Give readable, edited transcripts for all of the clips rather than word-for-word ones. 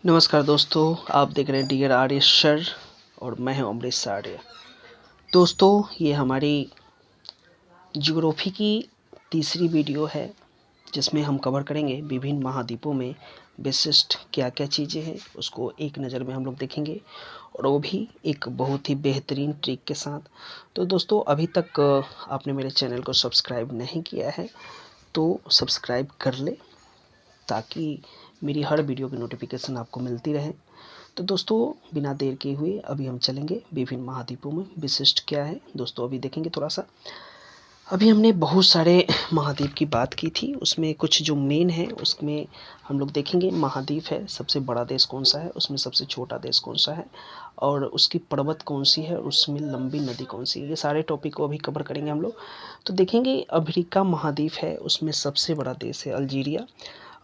नमस्कार दोस्तों, आप देख रहे हैं डियर आर्य सर और मैं हूं अमरीश आर्य। दोस्तों, ये हमारी ज्योग्राफी की तीसरी वीडियो है जिसमें हम कवर करेंगे विभिन्न महाद्वीपों में विशिष्ट क्या क्या चीज़ें हैं, उसको एक नज़र में हम लोग देखेंगे और वो भी एक बहुत ही बेहतरीन ट्रिक के साथ। तो दोस्तों, अभी तक आपने मेरे चैनल को सब्सक्राइब नहीं किया है तो सब्सक्राइब कर ले ताकि मेरी हर वीडियो की नोटिफिकेशन आपको मिलती रहे। तो दोस्तों, बिना देर किए हुए अभी हम चलेंगे विभिन्न महाद्वीपों में विशिष्ट क्या है। दोस्तों, अभी देखेंगे थोड़ा सा। अभी हमने बहुत सारे महाद्वीप की बात की थी, उसमें कुछ जो मेन है उसमें हम लोग देखेंगे। महाद्वीप है, सबसे बड़ा देश कौन सा है, उसमें सबसे छोटा देश कौन सा है, और उसकी पर्वत कौन सी है, उसमें लंबी नदी कौन सी है। ये सारे टॉपिक को अभी कवर करेंगे हम लोग। तो देखेंगे अफ्रीका महाद्वीप है, उसमें सबसे बड़ा देश है अल्जीरिया।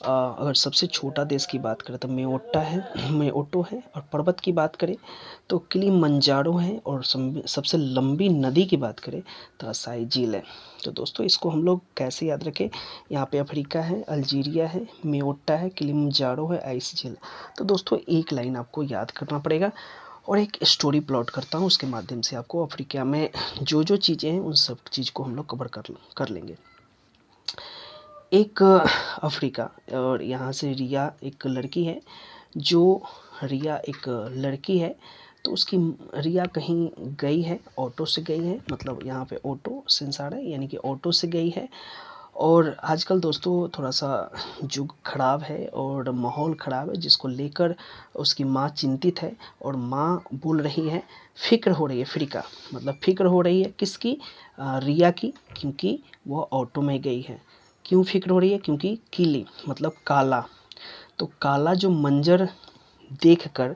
अगर सबसे छोटा देश की बात करें तो मेओटो है, और पर्वत की बात करें तो किलिमंजारो है, और सबसे लंबी नदी की बात करें तो असाई झील है। तो दोस्तों, इसको हम लोग कैसे याद रखें। यहाँ पे अफ्रीका है, अल्जीरिया है, मेओटा है, किलिमंजारो है, आइस झील। तो दोस्तों, एक लाइन आपको याद करना पड़ेगा और एक स्टोरी प्लॉट करता हूँ, उसके माध्यम से आपको अफ्रीका में जो जो चीज़ें हैं उन सब चीज़ को हम लोग कवर कर लेंगे। एक अफ्रीका, और यहाँ से रिया एक लड़की है। जो रिया एक लड़की है तो उसकी रिया कहीं गई है, ऑटो से गई है, मतलब यहाँ पे ऑटो सेंस आ रहा है, यानी कि ऑटो से गई है। और आजकल दोस्तों थोड़ा सा युग खराब है और माहौल ख़राब है, जिसको लेकर उसकी माँ चिंतित है। और माँ बोल रही है, फ़िक्र हो रही है, फ़िक्र मतलब फ़िक्र हो रही है किसकी, रिया की, क्योंकि वह ऑटो में गई है। क्यों फ़िक्र हो रही है, क्योंकि कीली मतलब काला, तो काला जो मंजर देखकर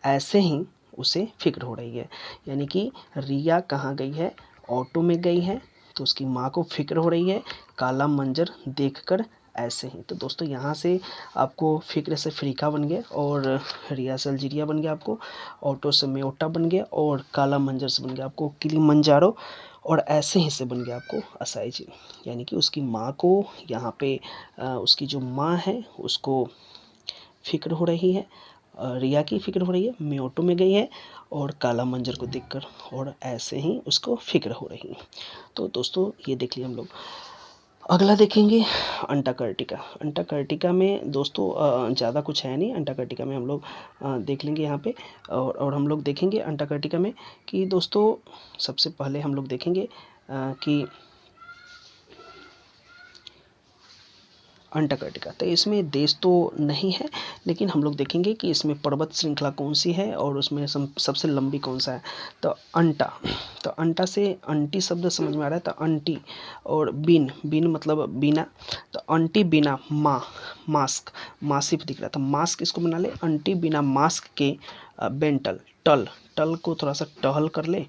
ऐसे ही उसे फ़िक्र हो रही है। यानी कि रिया कहाँ गई है, ऑटो में गई है, तो उसकी माँ को फ़िक्र हो रही है काला मंजर देखकर ऐसे ही। तो दोस्तों, यहाँ से आपको फ़िक्र से अफ्रीका बन गया, और रिया से अल्जीरिया बन गया आपको, ऑटो से मेओटा बन गया, और काला मंजर से बन गया आपको किलिमंजारो, और ऐसे ही से बन गया आपको असाई झील। यानी कि उसकी माँ को यहाँ पे उसकी जो माँ है उसको फ़िक्र हो रही है, रिया की फ़िक्र हो रही है, मेओटो में गई है और काला मंजर को देखकर, और ऐसे ही उसको फ़िक्र हो रही है। तो दोस्तों, ये देख लिया हम लोग। अगला देखेंगे अंटार्कटिका। अंटार्कटिका में दोस्तों ज़्यादा कुछ है नहीं। अंटार्कटिका में हम लोग देख लेंगे यहाँ पे, और हम लोग देखेंगे अंटार्कटिका में कि दोस्तों सबसे पहले हम लोग देखेंगे कि अंटार्कटिका, तो इसमें देश तो नहीं है, लेकिन हम लोग देखेंगे कि इसमें पर्वत श्रृंखला कौन सी है और उसमें सबसे लंबी कौन सा है। तो अंटा, तो अंटा से अंटी शब्द समझ में आ रहा है, तो अंटी, और बिन, बिन मतलब बिना, तो अंटी बिना मास्क, मासिफ दिख रहा था, मास्क इसको बना ले, अंटी बिना मास्क के बेंटल, टल, टल को थोड़ा सा टहल कर ले,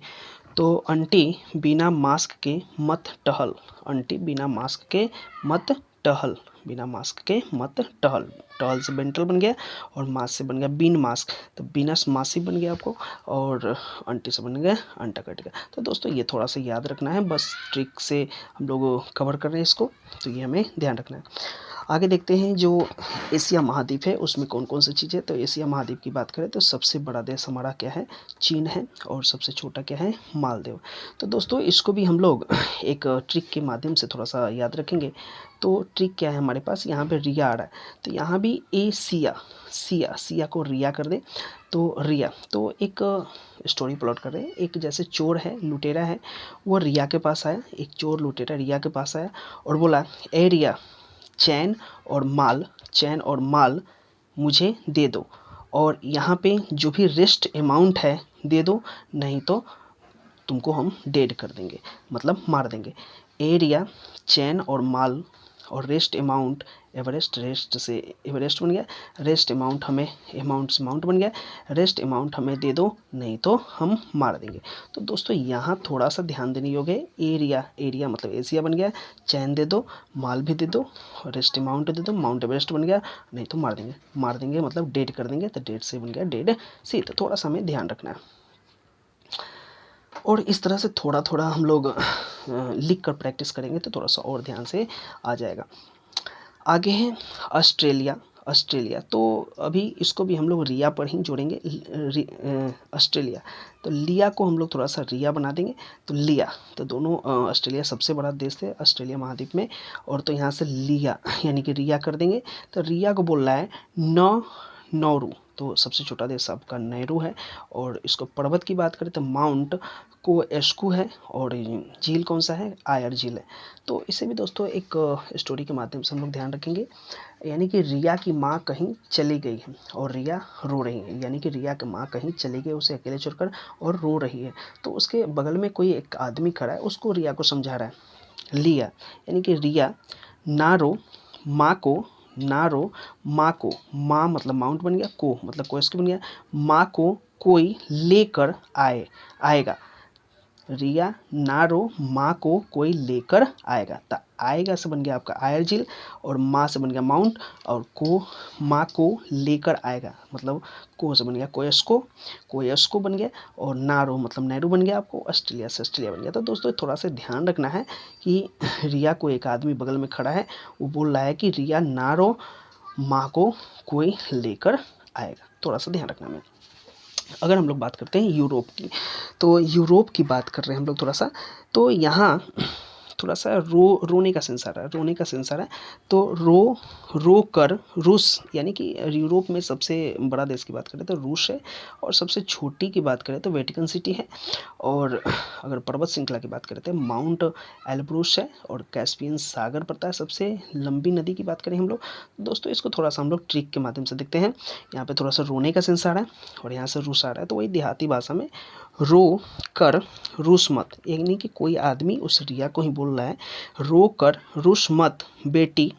तो अंटी बिना मास्क के मत टहल, अंटी बिना मास्क के मत टहल, बिना मास्क के मत टहल। टहल से बेंटल बन गया, और मास्क से बन गया बिन मास्क, तो बिनस मासी बन गया आपको, और अंटी से बन गया अंटार्कटिका। तो दोस्तों, ये थोड़ा सा याद रखना है, बस ट्रिक से हम लोग कवर कर रहे हैं इसको, तो ये हमें ध्यान रखना है। आगे देखते हैं जो एशिया महाद्वीप है उसमें कौन कौन सी चीज़ें। तो एशिया महाद्वीप की बात करें तो सबसे बड़ा देश हमारा क्या है, चीन है, और सबसे छोटा क्या है, मालदीव। तो दोस्तों, इसको भी हम लोग एक ट्रिक के माध्यम से थोड़ा सा याद रखेंगे। तो ट्रिक क्या है हमारे पास, यहाँ पे रिया आ रहा है, तो यहाँ भी एशिया, सिया को रिया कर दे, तो रिया, तो एक स्टोरी प्लॉट कर रहे हैं। एक जैसे चोर है, लुटेरा है, वो रिया के पास आया, एक चोर लुटेरा रिया के पास आया और बोला, ए रिया, चैन चैन और माल मुझे दे दो, और यहाँ पे जो भी रेस्ट अमाउंट है दे दो, नहीं तो तुमको हम डेड कर देंगे, मतलब मार देंगे। एरिया, चैन और माल, और रेस्ट अमाउंट, एवरेस्ट, रेस्ट से एवरेस्ट बन गया, रेस्ट अमाउंट हमें, अमाउंट से माउंट बन गया, रेस्ट अमाउंट हमें दे दो, नहीं तो हम मार देंगे। तो दोस्तों, यहाँ थोड़ा सा ध्यान देने योग्य है। एरिया, एरिया मतलब एशिया बन गया, चैन दे दो, माल भी दे दो, रेस्ट अमाउंट दे दो, माउंट एवरेस्ट बन गया, नहीं तो मार देंगे, मार देंगे मतलब डेड कर देंगे, तो डेड से बन गया डेड सी। तो थोड़ा सा हमें ध्यान रखना है, और इस तरह से थोड़ा थोड़ा हम लोग लिख कर प्रैक्टिस करेंगे तो थोड़ा सा और ध्यान से आ जाएगा। आगे है ऑस्ट्रेलिया। ऑस्ट्रेलिया, तो अभी इसको भी हम लोग रिया पर ही जोड़ेंगे, ऑस्ट्रेलिया। तो लिया को हम लोग थोड़ा सा रिया बना देंगे, तो लिया। तो दोनों ऑस्ट्रेलिया सबसे बड़ा देश है ऑस्ट्रेलिया महाद्वीप में, और तो यहाँ से लिया यानी कि रिया कर देंगे। तो रिया को बोल रहा है नौरू, तो सबसे छोटा देश आपका नेहरू है। और इसको पर्वत की बात करें तो माउंट को एस्कू है, और झील कौन सा है, आयर झील है। तो इसे भी दोस्तों एक स्टोरी के माध्यम से हम लोग ध्यान रखेंगे, यानी कि रिया की माँ कहीं चली गई है और रिया रो रही है, यानी कि रिया की माँ कहीं चली गई उसे अकेले छोड़कर और रो रही है। तो उसके बगल में कोई एक आदमी खड़ा है, उसको रिया को समझा रहा है। लिया यानी कि रिया ना रो माँ को, ना रो माँ को, माँ मतलब माउंट बन गया, को मतलब कोएस्की बन गया, माँ को कोई लेकर आएगा। रिया ना रो माँ को कोई लेकर आएगा, तो आएगा से बन गया आपका आयर झील, और माँ से बन गया माउंट, और को माँ को लेकर आएगा मतलब को से बन गया कोयस्को बन गया, और नारो मतलब नेहरू बन गया आपको, ऑस्ट्रेलिया से ऑस्ट्रेलिया बन गया। तो दोस्तों थोड़ा सा ध्यान रखना है कि रिया को एक आदमी बगल में खड़ा है, वो बोल रहा है कि रिया ना रो माँ को कोई लेकर आएगा, थोड़ा सा ध्यान रखना है। अगर हम लोग बात करते हैं यूरोप की, तो यूरोप की बात कर रहे हैं हम लोग थोड़ा सा, तो यहाँ थोड़ा सा रोने का सेंस आ रहा है, रोने का सेंस आ रहा है। तो रो कर रूस, यानी कि यूरोप में सबसे बड़ा देश की बात करें तो रूस है, और सबसे छोटी की बात करें तो वेटिकन सिटी है। और अगर पर्वत श्रृंखला की बात करें तो माउंट एल्ब्रूस है, और कैस्पियन सागर पड़ता है। सबसे लंबी नदी की बात करें हम लोग, दोस्तों इसको थोड़ा सा हम लोग ट्रिक के माध्यम से देखते हैं। यहाँ पे थोड़ा सा रोने का सेंस आ रहा है और यहाँ से रूस आ रहा है, तो वही देहाती भाषा में रो कर रूस मत, यानी कि कोई आदमी उस रिया को ही बोल रहा है रो कर रूस मत बेटी,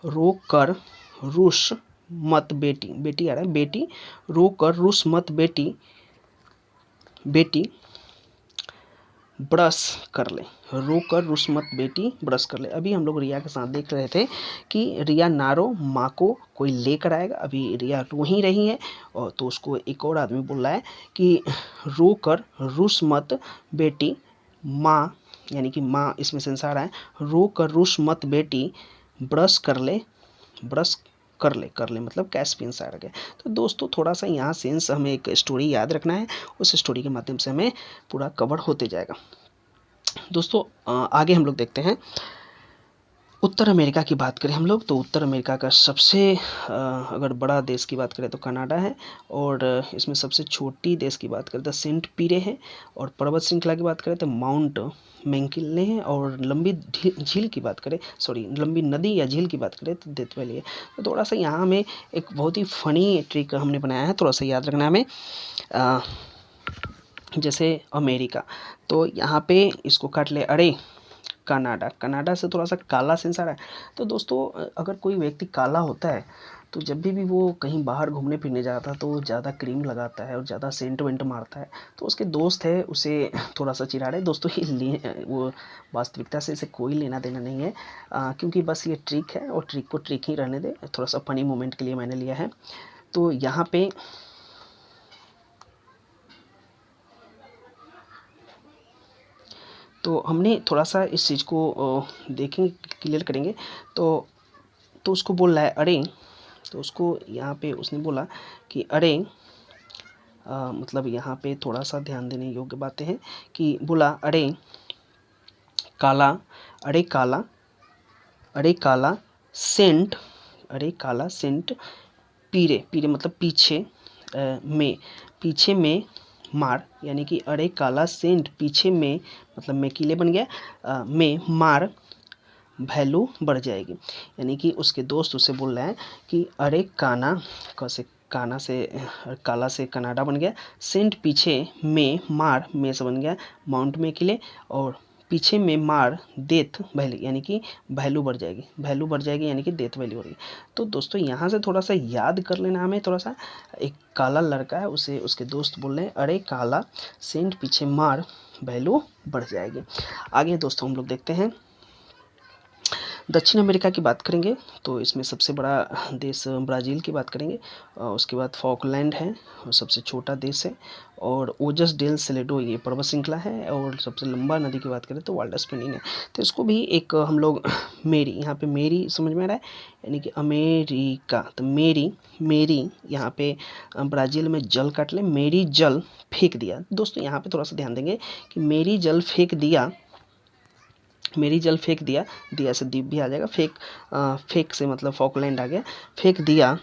रो कर रूस मत बेटी, बेटी आ रहा है बेटी, रो कर रूस मत बेटी, बेटी ब्रश कर ले, रो कर रूस मत बेटी ब्रश कर ले। अभी हम लोग रिया के साथ देख रहे थे कि रिया नारो माँ को कोई लेकर आएगा, अभी रिया रो ही रही है, और तो उसको एक और आदमी बोल रहा है कि रो कर रूस मत बेटी माँ, यानी कि माँ इसमें सेंस आ रहा है, रो कर रूस मत बेटी ब्रश कर ले, ब्रश कर ले मतलब कैस्पियन सागर के। तो दोस्तों थोड़ा सा यहाँ सेंस हमें एक स्टोरी याद रखना है, उस स्टोरी के माध्यम से हमें पूरा कवर होते जाएगा। दोस्तों आगे हम लोग देखते हैं उत्तर अमेरिका की बात करें हम लोग, तो उत्तर अमेरिका का सबसे अगर बड़ा देश की बात करें तो कनाडा है, और इसमें सबसे छोटी देश की बात करें तो सेंट पीरे है, और पर्वत श्रृंखला की बात करें तो माउंट मैकिन्ले है, और लंबी झील की बात करें, सॉरी लंबी नदी या झील की बात करें तो डेथ वैली है। तो थोड़ा सा यहाँ हमें एक बहुत ही फनी ट्रिक हमने बनाया है, थोड़ा सा याद रखना है हमें। जैसे अमेरिका, तो यहाँ पे इसको काट ले, अरे कनाडा, कनाडा से थोड़ा सा काला सेंस आ रहा है। तो दोस्तों अगर कोई व्यक्ति काला होता है तो जब भी वो कहीं बाहर घूमने फिरने जाता है तो ज़्यादा क्रीम लगाता है और ज़्यादा सेंट वेंट मारता है, तो उसके दोस्त है उसे थोड़ा सा चिढ़ा रहे। दोस्तों ये वो वास्तविकता से इसे कोई लेना देना नहीं है, क्योंकि बस ये ट्रिक है, और ट्रिक को ट्रिक ही रहने दे, थोड़ा सा फनी मोमेंट के लिए मैंने लिया है। तो यहाँ पे तो हमने थोड़ा सा इस चीज़ को देखेंगे, क्लियर करेंगे। तो उसको बोल रहा है अरे, तो उसको यहाँ पे उसने बोला कि अरे मतलब यहाँ पे थोड़ा सा ध्यान देने योग्य बातें हैं कि बोला अरे काला, अरे काला, अरे काला सेंट, अरे काला सेंट पीरे, पीरे मतलब पीछे में, पीछे में मार, यानी कि अरे काला सेंट पीछे में मतलब में किले बन गया, में मार वैल्यू बढ़ जाएगी। यानी कि उसके दोस्त उसे बोल रहे हैं कि अरे काना, कैसे काना से काला से कनाडा बन गया, सेंट पीछे में मार, में से बन गया माउंट में किले, और पीछे में मार डेथ वैल्यू, यानी कि वैल्यू बढ़ जाएगी, वैल्यू बढ़ जाएगी यानी कि डेथ वैल्यू बढ़ेगी। तो दोस्तों यहाँ से थोड़ा सा याद कर लेना हमें, थोड़ा सा एक काला लड़का है, उसे उसके दोस्त बोल रहे हैं अरे काला सेंट पीछे मार वैल्यू बढ़ जाएगी। आगे दोस्तों हम लोग देखते हैं, दक्षिण अमेरिका की बात करेंगे तो इसमें सबसे बड़ा देश ब्राज़ील की बात करेंगे, उसके बाद फॉकलैंड है, सबसे छोटा देश है, और ओजस डेल सेलेडो ये पर्वत श्रृंखला है, और सबसे लंबा नदी की बात करें तो वाल्डस पेनिन है। तो इसको भी एक हम लोग मेरी, यहाँ पे मेरी समझ में आ रहा है, यानी कि अमेरिका, तो मेरी मेरी यहाँ पे ब्राज़ील में जल काट लें, मेरी जल फेंक दिया। दोस्तों यहाँ पे थोड़ा सा ध्यान देंगे कि मेरी जल फेंक दिया, मेरी जल फेंक दिया, दिया से द्वीप भी आ जाएगा, फेंक से मतलब फॉकलैंड आ गया, फेंक दिया,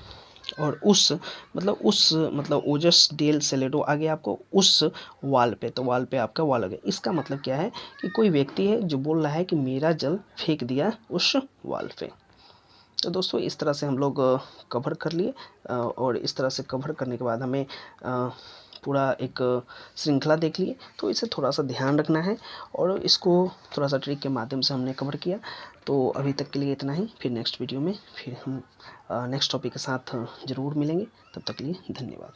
और उस मतलब ओजस डेल सेलेडो आ गया आपको उस वाल पे, तो वाल पे आपका वाल आ गया। इसका मतलब क्या है कि कोई व्यक्ति है जो बोल रहा है कि मेरा जल फेंक दिया उस वाल पे। तो दोस्तों इस तरह से हम लोग कवर कर लिए, और इस तरह से कवर करने के बाद हमें पूरा एक श्रृंखला देख लिए। तो इसे थोड़ा सा ध्यान रखना है, और इसको थोड़ा सा ट्रिक के माध्यम से हमने कवर किया। तो अभी तक के लिए इतना ही, फिर नेक्स्ट वीडियो में फिर हम नेक्स्ट टॉपिक के साथ ज़रूर मिलेंगे। तब तक के लिए धन्यवाद।